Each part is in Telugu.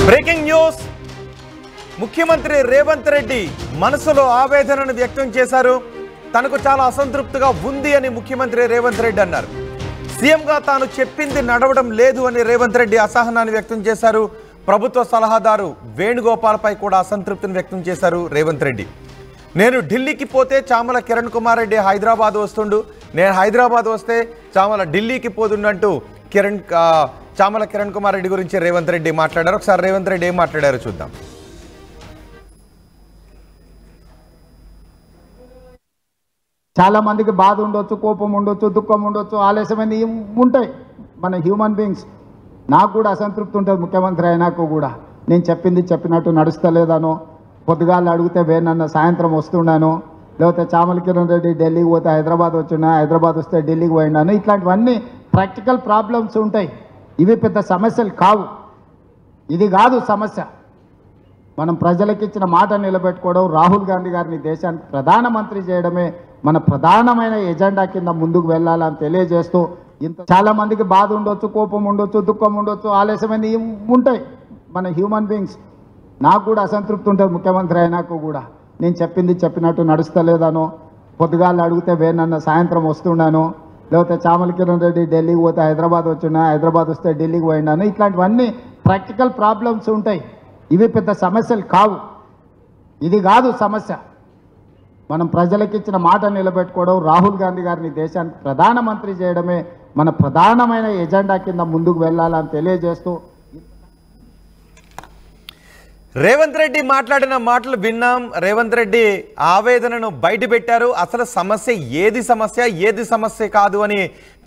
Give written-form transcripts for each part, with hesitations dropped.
బ్రేకింగ్ న్యూస్ ముఖ్యమంత్రి రేవంత్ రెడ్డి మనసులో ఆవేదనను వ్యక్తం చేశారు. తనకు చాలా అసంతృప్తిగా ఉంది అని ముఖ్యమంత్రి రేవంత్ రెడ్డి అన్నారు. సీఎంగా తాను చెప్పింది నడవడం లేదు అని రేవంత్ రెడ్డి అసహనాన్ని వ్యక్తం చేశారు. ప్రభుత్వ సలహాదారు వేణుగోపాల్పై కూడా అసంతృప్తిని వ్యక్తం చేశారు రేవంత్ రెడ్డి. నేను ఢిల్లీకి పోతే చామల కిరణ్ కుమార్ రెడ్డి హైదరాబాద్ వస్తుండు, నేను హైదరాబాద్ వస్తే చామల ఢిల్లీకి పోతుండంటూ చామల కిరణ్ కుమార్ రెడ్డి గురించి రేవంత్ రెడ్డి మాట్లాడారు. ఒకసారి రేవంత్ రెడ్డి ఏం మాట్లాడారో చూద్దాం. చాలా మందికి బాధ ఉండొచ్చు, కోపం ఉండొచ్చు, దుఃఖం ఉండొచ్చు, ఆలస్యమైంది ఉంటాయి మన హ్యూమన్ బీయింగ్స్. నాకు కూడా అసంతృప్తి ఉంటుంది. ముఖ్యమంత్రి అయినాక కూడా నేను చెప్పింది చెప్పినట్టు నడుస్తలేదనో, పొద్దుగాలు అడిగితే వేనన్న సాయంత్రం వస్తున్నాను, లేకపోతే చామల కిరణ్ రెడ్డి ఢిల్లీకి పోతే హైదరాబాద్ వచ్చినా, హైదరాబాద్ వస్తే ఢిల్లీకి పోయినాను, ఇట్లాంటివన్నీ ప్రాక్టికల్ ప్రాబ్లమ్స్ ఉంటాయి. ఇవి పెద్ద సమస్యలు కావు. ఇది కాదు సమస్య. మనం ప్రజలకు ఇచ్చిన మాట నిలబెట్టుకోవడం, రాహుల్ గాంధీ గారిని దేశానికి ప్రధానమంత్రి చేయడమే మన ప్రధానమైన ఎజెండా కింద ముందుకు వెళ్ళాలని తెలియజేస్తూ, చాలా మందికి బాధ ఉండొచ్చు, కోపం ఉండొచ్చు, దుఃఖం ఉండొచ్చు, ఆలస్యమైంది ఉంటాయి మన హ్యూమన్ బీయింగ్స్. నాకు కూడా అసంతృప్తి ఉంటుంది. ముఖ్యమంత్రి అయినాక కూడా నేను చెప్పింది చెప్పినట్టు నడుస్తలేదనో, పొద్దుగాలు అడిగితే వేనన్న సాయంత్రం వస్తున్నాను, లేకపోతే చామల కిరణ్ రెడ్డి ఢిల్లీకి పోతే హైదరాబాద్ వచ్చినా, హైదరాబాద్ వస్తే ఢిల్లీకి పోయినాను, ఇట్లాంటివన్నీ ప్రాక్టికల్ ప్రాబ్లమ్స్ ఉంటాయి. ఇవి పెద్ద సమస్యలు కావు. ఇది కాదు సమస్య. మనం ప్రజలకు ఇచ్చిన మాట నిలబెట్టుకోవడం, రాహుల్ గాంధీ గారిని దేశానికి ప్రధానమంత్రి చేయడమే మన ప్రధానమైన ఎజెండా కింద ముందుకు వెళ్ళాలని తెలియజేస్తూ, రేవంత్ రెడ్డి మాట్లాడిన మాటలు విన్నాం. రేవంత్ రెడ్డి ఆవేదనను బయటపెట్టారు. అసలు సమస్య ఏది సమస్య కాదు అని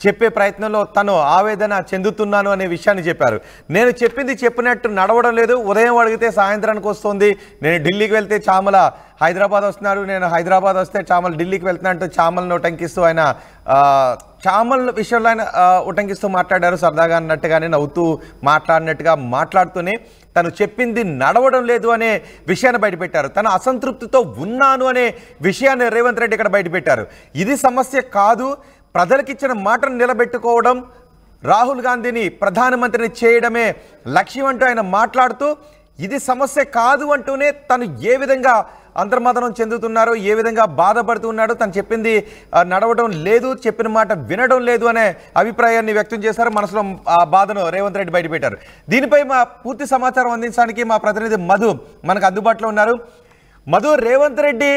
చెప్పే ప్రయత్నంలో తను ఆవేదన చెందుతున్నాను అనే విషయాన్ని చెప్పారు. నేను చెప్పింది చెప్పినట్టు నడవడం లేదు, ఉదయం అడిగితే సాయంత్రానికి వస్తుంది, నేను ఢిల్లీకి వెళ్తే చామల హైదరాబాద్ వస్తున్నారు, నేను హైదరాబాద్ వస్తే చామల ఢిల్లీకి వెళ్తున్నట్టు చామలను ఉటంకిస్తూ ఆయన చామల విషయంలో ఆయన ఉటంకిస్తూ మాట్లాడారు. సరదాగా అన్నట్టుగానే నవ్వుతూ మాట్లాడుతూనే తను చెప్పింది నడవడం లేదు అనే విషయాన్ని బయటపెట్టారు. తన అసంతృప్తితో ఉన్నాను అనే విషయాన్ని రేవంత్ రెడ్డి ఇక్కడ బయటపెట్టారు. ఇది సమస్య కాదు, ప్రజలకిచ్చిన మాటను నిలబెట్టుకోవడం, రాహుల్ గాంధీని ప్రధానమంత్రిని చేయడమే లక్ష్యం అంటూ ఆయన మాట్లాడుతూ, ఇది సమస్య కాదు అంటూనే తను ఏ విధంగా అంతర్మదనం చెందుతున్నారో, ఏ విధంగా బాధపడుతున్నాడో, తను చెప్పింది నడవడం లేదు, చెప్పిన మాట వినడం లేదు అనే అభిప్రాయాన్ని వ్యక్తం చేశారు. మనసులో ఆ బాధను రేవంత్ రెడ్డి బయటపెట్టారు. దీనిపై మా పూర్తి సమాచారం అందించడానికి మా ప్రతినిధి మధు మనకు అందుబాటులో ఉన్నారు. మధు, రేవంత్ రెడ్డి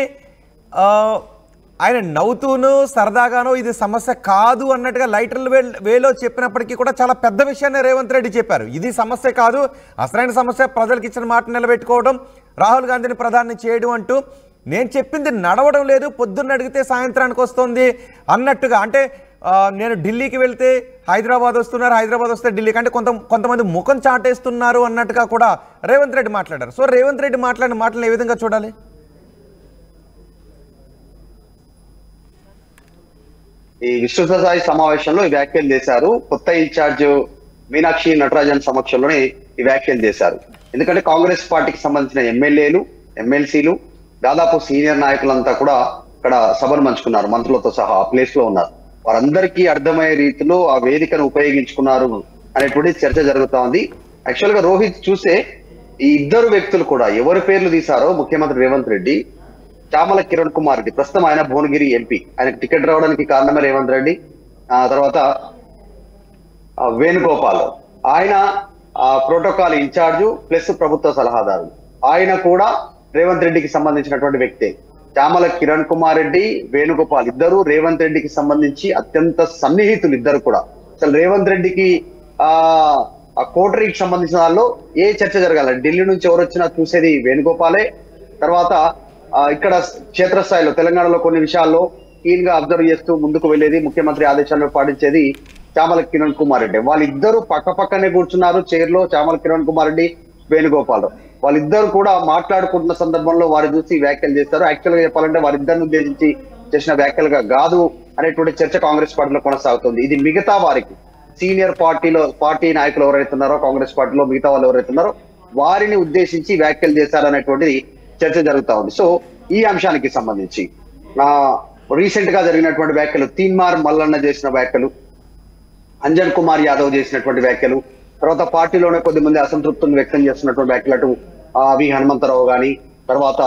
ఆయన నవ్వుతూను సరదాగానో ఇది సమస్య కాదు అన్నట్టుగా లైటర్ వేలో చెప్పినప్పటికీ కూడా చాలా పెద్ద విషయాన్ని రేవంత్ రెడ్డి చెప్పారు. ఇది సమస్య కాదు, అసలైన సమస్య ప్రజలకు ఇచ్చిన మాట నిలబెట్టుకోవడం, రాహుల్ గాంధీని ప్రధాని చేయడం అంటూ, నేను చెప్పింది నడవడం లేదు, పొద్దున్న అడిగితే సాయంత్రానికి వస్తుంది అన్నట్టుగా. అంటే నేను ఢిల్లీకి వెళ్తే హైదరాబాద్ వస్తున్నారు, హైదరాబాద్ వస్తే ఢిల్లీకి, అంటే కొంతమంది ముఖం చాటేస్తున్నారు అన్నట్టుగా కూడా రేవంత్ రెడ్డి మాట్లాడారు. సో రేవంత్ రెడ్డి మాట్లాడిన మాటలను ఏ విధంగా చూడాలి? ఈ విస్తృత స్థాయి సమావేశంలో ఈ వ్యాఖ్యలు చేశారు. కొత్త ఇన్ఛార్జ్ మీనాక్షి నటరాజన్ సమక్షంలోనే ఈ వ్యాఖ్యలు చేశారు. ఎందుకంటే కాంగ్రెస్ పార్టీకి సంబంధించిన ఎమ్మెల్యేలు, ఎమ్మెల్సీలు, దాదాపు సీనియర్ నాయకులంతా కూడా ఇక్కడ సభను పంచుకున్నారు, మంత్రులతో సహా ఆ ప్లేస్ లో ఉన్నారు. వారందరికీ అర్థమయ్యే రీతిలో ఆ వేదికను ఉపయోగించుకున్నారు అనేటువంటి చర్చ జరుగుతా ఉంది. యాక్చువల్ గా రోహిత్ చూస్తే ఈ ఇద్దరు వ్యక్తులు కూడా ఎవరి పేర్లు తీశారో ముఖ్యమంత్రి రేవంత్ రెడ్డి, చామల కిరణ్ కుమార్ రెడ్డి, ప్రస్తుతం ఆయన భువనగిరి ఎంపీ, ఆయనకు టికెట్ రావడానికి కారణమే రేవంత్ రెడ్డి. తర్వాత వేణుగోపాల్, ఆయన ప్రోటోకాల్ ఇన్ఛార్జ్ ప్లస్ ప్రభుత్వ సలహాదారు, ఆయన కూడా రేవంత్ రెడ్డికి సంబంధించినటువంటి వ్యక్తే. చామల కిరణ్ కుమార్ రెడ్డి, వేణుగోపాల్ ఇద్దరు రేవంత్ రెడ్డికి సంబంధించి అత్యంత సన్నిహితులు ఇద్దరు కూడా. అసలు రేవంత్ రెడ్డికి ఆ కోటరీకి సంబంధించిన దానిలో ఏ చర్చ జరగాలి, ఢిల్లీ నుంచి ఎవరు వచ్చినా చూసేది వేణుగోపాలే. తర్వాత ఇక్కడ క్షేత్రస్థాయిలో తెలంగాణలో కొన్ని విషయాల్లో క్లీన్ గా అబ్జర్వ్ చేస్తూ ముందుకు వెళ్లేది, ముఖ్యమంత్రి ఆదేశాలను పాటించేది చామల కిరణ్ కుమార్ రెడ్డి. వాళ్ళిద్దరూ పక్క పక్కనే కూర్చున్నారు చైర్ లో, చామల కిరణ్ కుమార్ రెడ్డి, వేణుగోపాల్. వాళ్ళిద్దరు కూడా మాట్లాడుకుంటున్న సందర్భంలో వారు చూసి వ్యాఖ్యలు చేస్తారు. యాక్చువల్ గా చెప్పాలంటే వారిద్దరిని ఉద్దేశించి చేసిన వ్యాఖ్యలుగా కాదు అనేటువంటి చర్చ కాంగ్రెస్ పార్టీలో కొనసాగుతుంది. ఇది మిగతా వారికి, సీనియర్ పార్టీ నాయకులు ఎవరైతే ఉన్నారో కాంగ్రెస్ పార్టీలో మిగతా వాళ్ళు ఎవరైతే ఉన్నారో వారిని ఉద్దేశించి వ్యాఖ్యలు చేశారనేటువంటిది చర్చ జరుగుతా ఉంది. సో ఈ అంశానికి సంబంధించి రీసెంట్ గా జరిగినటువంటి వ్యాఖ్యలు, తీన్మార్ మల్లన్న చేసిన వ్యాఖ్యలు, అంజన్ కుమార్ యాదవ్ చేసినటువంటి వ్యాఖ్యలు, తర్వాత పార్టీలోనే కొద్దిమంది అసంతృప్తిని వ్యక్తం చేస్తున్నటువంటి వ్యాఖ్యలు అటు వి హనుమంతరావు గాని, తర్వాత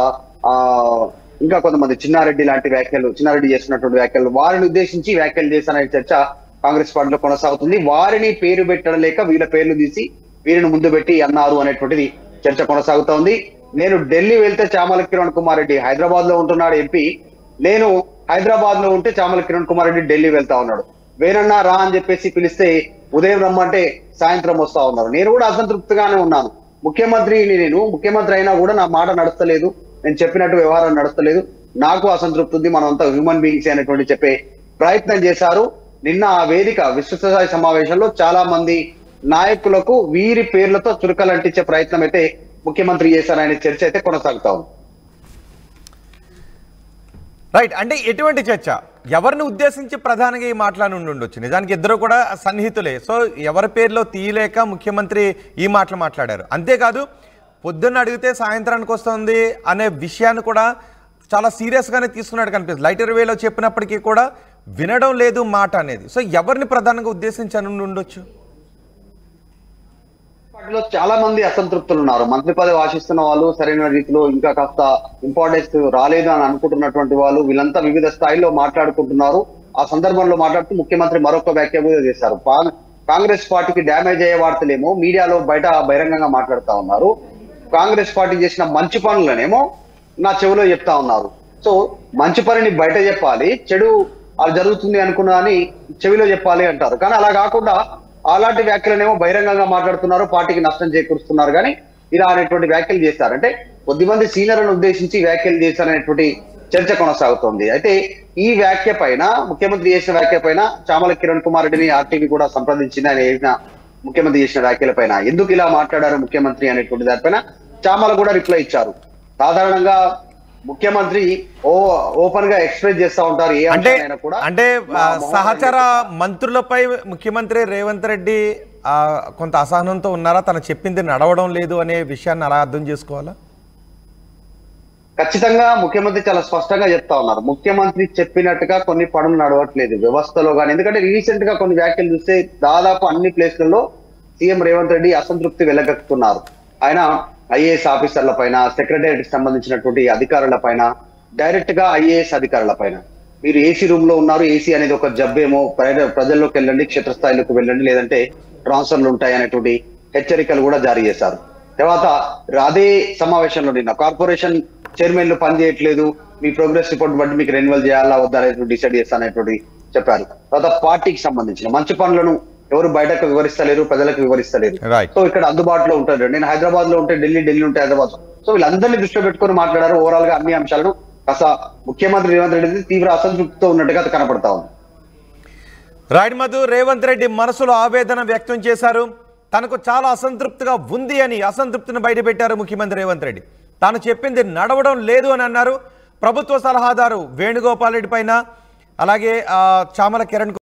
ఇంకా కొంతమంది చిన్నారెడ్డి లాంటి వ్యాఖ్యలు, చిన్నారెడ్డి చేస్తున్నటువంటి వ్యాఖ్యలు, వారిని ఉద్దేశించి వ్యాఖ్యలు చేశారనే చర్చ కాంగ్రెస్ పార్టీలో కొనసాగుతుంది. వారిని పేరు పెట్టడం లేక వీళ్ళ పేర్లు తీసి వీరిని ముందు పెట్టి అన్నారు అనేటువంటిది చర్చ కొనసాగుతా ఉంది. నేను ఢిల్లీ వెళ్తే చామల కిరణ్ కుమార్ రెడ్డి హైదరాబాద్ లో ఉంటున్నాడు ఎంపీ, నేను హైదరాబాద్ లో ఉంటే చామల కిరణ్ కుమార్ రెడ్డి ఢిల్లీ వెళ్తా ఉన్నాడు, వేరన్నా రా అని చెప్పేసి పిలిస్తే ఉదయం రమ్మంటే సాయంత్రం వస్తా ఉన్నారు. నేను కూడా అసంతృప్తిగానే ఉన్నాను. ముఖ్యమంత్రి అయినా కూడా నా మాట నడుస్తలేదు, నేను చెప్పినట్టు వ్యవహారం నడుస్తలేదు, నాకు అసంతృప్తి ఉంది, మనమంతా హ్యూమన్ బీయింగ్స్ అనేటువంటి చెప్పే ప్రయత్నం చేశారు. నిన్న ఆ వేదిక విశ్వస్థాయి సమావేశంలో చాలా మంది నాయకులకు వీరి పేర్లతో చురుకలు అంటించే ప్రయత్నం అయితే ముఖ్యమంత్రి చేశారనే చర్చ అయితే కొనసాగుతా ఉంది. రైట్, అంటే ఎటువంటి చర్చ, ఎవరిని ఉద్దేశించి ప్రధానంగా ఈ మాటలను ఉండొచ్చు? నిజానికి ఇద్దరు కూడా సన్నిహితులే, సో ఎవరి పేర్లో తీయలేక ముఖ్యమంత్రి ఈ మాటలు మాట్లాడారు. అంతేకాదు పొద్దున్న అడిగితే సాయంత్రానికి వస్తుంది అనే విషయాన్ని కూడా చాలా సీరియస్గానే తీసుకున్నట్టు కనిపిస్తుంది. లైటర్ వేలో చెప్పినప్పటికీ కూడా వినడం లేదు మాట అనేది. సో ఎవరిని ప్రధానంగా ఉద్దేశించి ఉండొచ్చు? పార్టీలో చాలా మంది అసంతృప్తులు ఉన్నారు. మంత్రి పదవి ఆశిస్తున్న వాళ్ళు, సరైన రీతిలో ఇంకా కాస్త ఇంపార్టెన్స్ రాలేదు అని అనుకుంటున్నటువంటి వాళ్ళు, వీళ్ళంతా వివిధ స్థాయిల్లో మాట్లాడుకుంటున్నారు. ఆ సందర్భంలో మాట్లాడుతూ ముఖ్యమంత్రి మరొక వ్యాఖ్య కూడా చేశారు. కాంగ్రెస్ పార్టీకి డ్యామేజ్ అయ్యే వార్తలేమో మీడియాలో బయట బహిరంగంగా మాట్లాడుతా ఉన్నారు, కాంగ్రెస్ పార్టీ చేసిన మంచి పనులనేమో నా చెవిలో చెప్తా ఉన్నారు. సో మంచి పనిని బయట చెప్పాలి, చెడు అది జరుగుతుంది అనుకున్నా అని చెవిలో చెప్పాలి అంటారు. కానీ అలా కాకుండా అలాంటి వ్యాఖ్యలనేమో బహిరంగంగా మాట్లాడుతున్నారు, పార్టీకి నష్టం చేకూరుస్తున్నారు. కానీ ఇలా అనేటువంటి వ్యాఖ్యలు చేస్తారు. అంటే కొద్దిమంది సీనియర్లను ఉద్దేశించి వ్యాఖ్యలు చేశారనేటువంటి చర్చ కొనసాగుతోంది. అయితే ఈ వ్యాఖ్య పైన, ముఖ్యమంత్రి చేసిన వ్యాఖ్య పైన చామల కిరణ్ కుమార్ రెడ్డిని ఆర్టీవీ కూడా సంప్రదించింది. ఆయన ముఖ్యమంత్రి చేసిన వ్యాఖ్యల పైన ఎందుకు ఇలా మాట్లాడారు ముఖ్యమంత్రి అనేటువంటి దానిపైన చామల కూడా రిప్లై ఇచ్చారు. సాధారణంగా ముఖ్యమంత్రి ఓపెన్ గా ఎక్స్ప్రెస్ చేస్తా ఉంటారు ఏ అంశాన్ని కూడా. అంటే సహచర మంత్రులపై ముఖ్యమంత్రి రేవంత్ రెడ్డి కొంత అసహనంతో ఉన్నారా? తను చెప్పింది నడవడం లేదు అనే విషయాన్ని అలా అర్థం చేసుకోవాలా? ఖచ్చితంగా ముఖ్యమంత్రి చాలా స్పష్టంగా చెప్తా ఉన్నారు. ముఖ్యమంత్రి చెప్పినట్టుగా కొన్ని పనులు నడవట్లేదు వ్యవస్థలో కానీ. ఎందుకంటే రీసెంట్ గా కొన్ని వ్యాఖ్యలు చూస్తే దాదాపు అన్ని ప్లేస్లలో సీఎం రేవంత్ రెడ్డి అసంతృప్తి వెళ్లగక్కుతున్నారు. ఆయన ఐఏఎస్ ఆఫీసర్ల పైన, సెక్రటేరియట్ కి సంబంధించినటువంటి అధికారుల పైన, డైరెక్ట్ గా ఐఏఎస్ అధికారుల పైన, మీరు ఏసీ రూమ్ లో ఉన్నారు, ఏసీ అనేది ఒక జబ్బేమో, ప్రజల్లోకి వెళ్ళండి, క్షేత్రస్థాయిలోకి వెళ్ళండి, లేదంటే ట్రాన్స్ఫర్లు ఉంటాయి అనేటువంటి హెచ్చరికలు కూడా జారీ చేశారు. తర్వాత అదే సమావేశంలో నిన్న కార్పొరేషన్ చైర్మన్లు పనిచేయట్లేదు, మీ ప్రోగ్రెస్ రిపోర్ట్ బట్టి మీకు రెన్యువల్ చేయాలా వద్దా అనేటువంటి డిసైడ్ చేస్తాననేటువంటి చెప్పారు. తర్వాత పార్టీకి సంబంధించిన మంచి పనులను ఎవరు బయటకు వివరిస్తలేరు, ప్రజలకు వివరిస్తలేరు. సో ఇక్కడ అందుబాటులో ఉంటారు. నేను హైదరాబాద్ లో ఉంటే ఢిల్లీ ఉంటే హైదరాబాద్. సో వీళ్ళందరినీ దృష్టిలో పెట్టుకుని మాట్లాడారు. ఓవరాల్ గా అన్ని అంశాలను కాస్త ముఖ్యమంత్రి రేవంత్ రెడ్డి తీవ్ర అసంతృప్తితో ఉన్నట్టుగా కనపడతా ఉంది. రైట్ మధు, రేవంత్ రెడ్డి మనసులో ఆవేదన వ్యక్తం చేశారు. తనకు చాలా అసంతృప్తిగా ఉంది అని అసంతృప్తిని బయటపెట్టారు ముఖ్యమంత్రి రేవంత్ రెడ్డి. తాను చెప్పింది నడవడం లేదు అని అన్నారు. ప్రభుత్వ సలహాదారు వేణుగోపాల్ రెడ్డి పైన, అలాగే చామల కిరణ్